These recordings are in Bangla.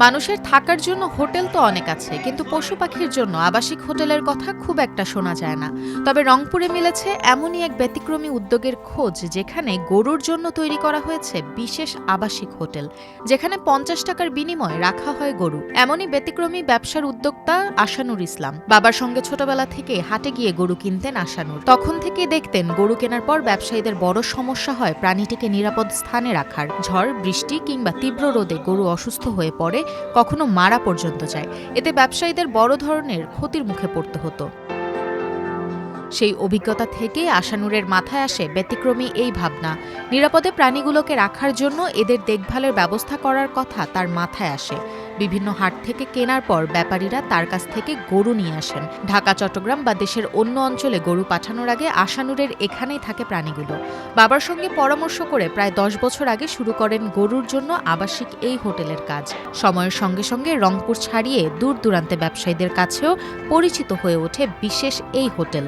মানুষের থাকার জন্য হোটেল তো অনেক আছে, কিন্তু পশু পাখির জন্য আবাসিক হোটেলের কথা খুব একটা শোনা যায় না। তবে রংপুরে মিলেছে এমনই এক ব্যতিক্রমী উদ্যোগের খোঁজ, যেখানে গরুর জন্য তৈরি করা হয়েছে বিশেষ আবাসিক হোটেল, যেখানে ৫০ টাকার বিনিময়ে রাখা হয় গরু। এমনই ব্যতিক্রমী ব্যবসার উদ্যোক্তা আশানুর ইসলাম। বাবার সঙ্গে ছোটবেলা থেকে হাটে গিয়ে গরু কিনতেন আশানুর। তখন থেকে দেখতেন গরু কেনার পর ব্যবসায়ীদের বড় সমস্যা হয় প্রাণীটিকে নিরাপদ স্থানে রাখার। ঝড়, বৃষ্টি কিংবা তীব্র রোদে গরু অসুস্থ হয়ে পড়ে, কখনো মারা পর্যন্ত যায়। এতে ব্যবসায়ীদের বড় ধরনের ক্ষতির মুখে পড়তে হতো। সেই অভিজ্ঞতা থেকে আশানুরের মাথায় আসে ব্যতিক্রমী এই ভাবনা। নিরাপদে প্রাণীগুলোকে রাখার জন্য এদের দেখভালের ব্যবস্থা করার কথা তার মাথায় আসে। বিভিন্ন হাট থেকে কেনার পর ব্যাপারীরা তার কাছ থেকে গরু নিয়ে আসেন। ঢাকা, চট্টগ্রাম বা দেশের অন্য অঞ্চলে গরু পাঠানোর আগে আশানুরের এখানেই থাকে প্রাণীগুলো। বাবার সঙ্গে পরামর্শ করে প্রায় ১০ বছর আগে শুরু করেন গরুর জন্য আবাসিক এই হোটেলের কাজ। সময়ের সঙ্গে সঙ্গে রংপুর ছাড়িয়ে দূর দূরান্তে ব্যবসায়ীদের কাছেও পরিচিত হয়ে ওঠে বিশেষ এই হোটেল।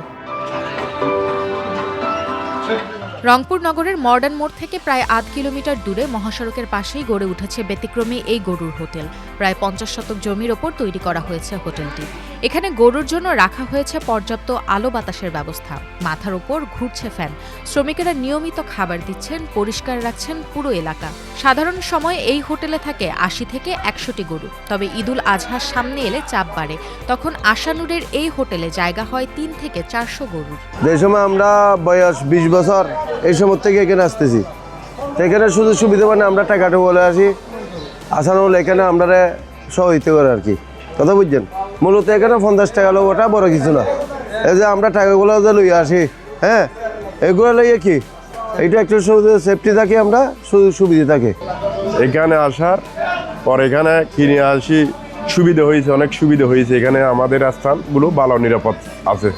রংপুর নগরের মডার্ন মোড় থেকে প্রায় ৮ কিলোমিটার দূরে মহাসড়কের পাশেই গড়ে উঠেছে ব্যতিক্রমী এই গরুর হোটেল। প্রায় ৫০ শতক জমির ওপর তৈরি করা হয়েছে হোটেলটি। এখানে গরুর জন্য রাখা হয়েছে পর্যাপ্ত আলো বাতাসের ব্যবস্থা। মাথার ওপর ঘুরছে ফ্যান। শ্রমিকেরা নিয়মিত খাবার দিচ্ছেন, পরিষ্কার রাখছেন পুরো এলাকা। সাধারণ সময়ে এই হোটেলে থাকে ৮০ থেকে ১০০টি গরু। তবে ঈদুল আজহার সামনে এলে চাপ বাড়ে। তখন আশানুরের এই হোটেলে জায়গা হয় ৩ থেকে ৪০০ গরুর। যে সময় আমরা বয়স ২০ বছর এই সময় থেকে এখানে আসতেছি, এখানে শুধু সুবিধা মানে আমরা টাকাটা বলে আসি, আসানুল এখানে আমরা সহযোগিতা করে আর কি, কথা বুঝছেন। মূলত এখানে ৫০ টাকা লোক, ওটা বড় কিছু না। এই যে আমরা টাকাগুলো যে লইয়া আসি, হ্যাঁ, এগুলো লইয়ে কি এইটা একটু সেফটি থাকে, আমরা শুধু সুবিধা থাকে। এখানে আসার পর এখানে কিনে আসি, সুবিধা হয়েছে, অনেক সুবিধা হয়েছে। এখানে আমাদের স্থানগুলো ভালো নিরাপদ আছে।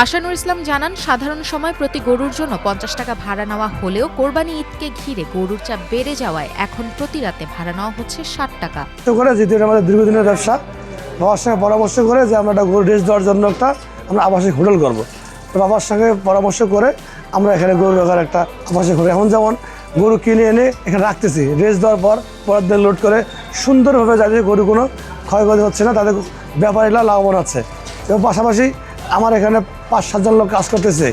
আশানুর ইসলাম জানান, সাধারণ সময় প্রতি গরুর জন্য ৫০ টাকা ভাড়া নেওয়া হলেও কোরবানি ঈদকে ঘিরে গরুর চাপ বেড়ে যাওয়ায় এখন প্রতি রাতে ভাড়া নেওয়া হচ্ছে ৬০ টাকা। যেহেতু আমাদের দীর্ঘদিনের ব্যবসা, বাবার সঙ্গে পরামর্শ করে যে আমরা একটা গরু রেস্ট দেওয়ার জন্য আমরা আবাসিক হোটেল করবো। বাবার সঙ্গে পরামর্শ করে আমরা এখানে গরু রাখার একটা আবাসিক হোটেল, এখন যেমন গরু কিনে এনে এখানে রাখতেছি, রেস্ট দেওয়ার পর পরের দিন লোড করে সুন্দরভাবে যাতে গরু কোনো ক্ষয়ক্ষতি হচ্ছে না, তাদের ব্যাপারীরা লাভবান আছে। এবং পাশাপাশি আমার এখানে ৫-৭ জন লোক কাজ করতেছে।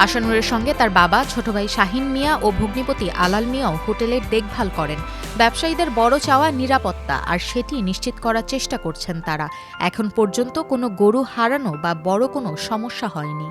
আশানুরের সঙ্গে তার বাবা, ছোট ভাই শাহিন মিয়া ও ভগ্নিপতি আলাল মিয়াও হোটেলের দেখভাল করেন। ব্যবসায়ীদের বড় চাওয়া নিরাপত্তা, আর সেটি নিশ্চিত করার চেষ্টা করছেন তারা। এখন পর্যন্ত কোনো গরু হারানো বা বড় কোনো সমস্যা হয়নি।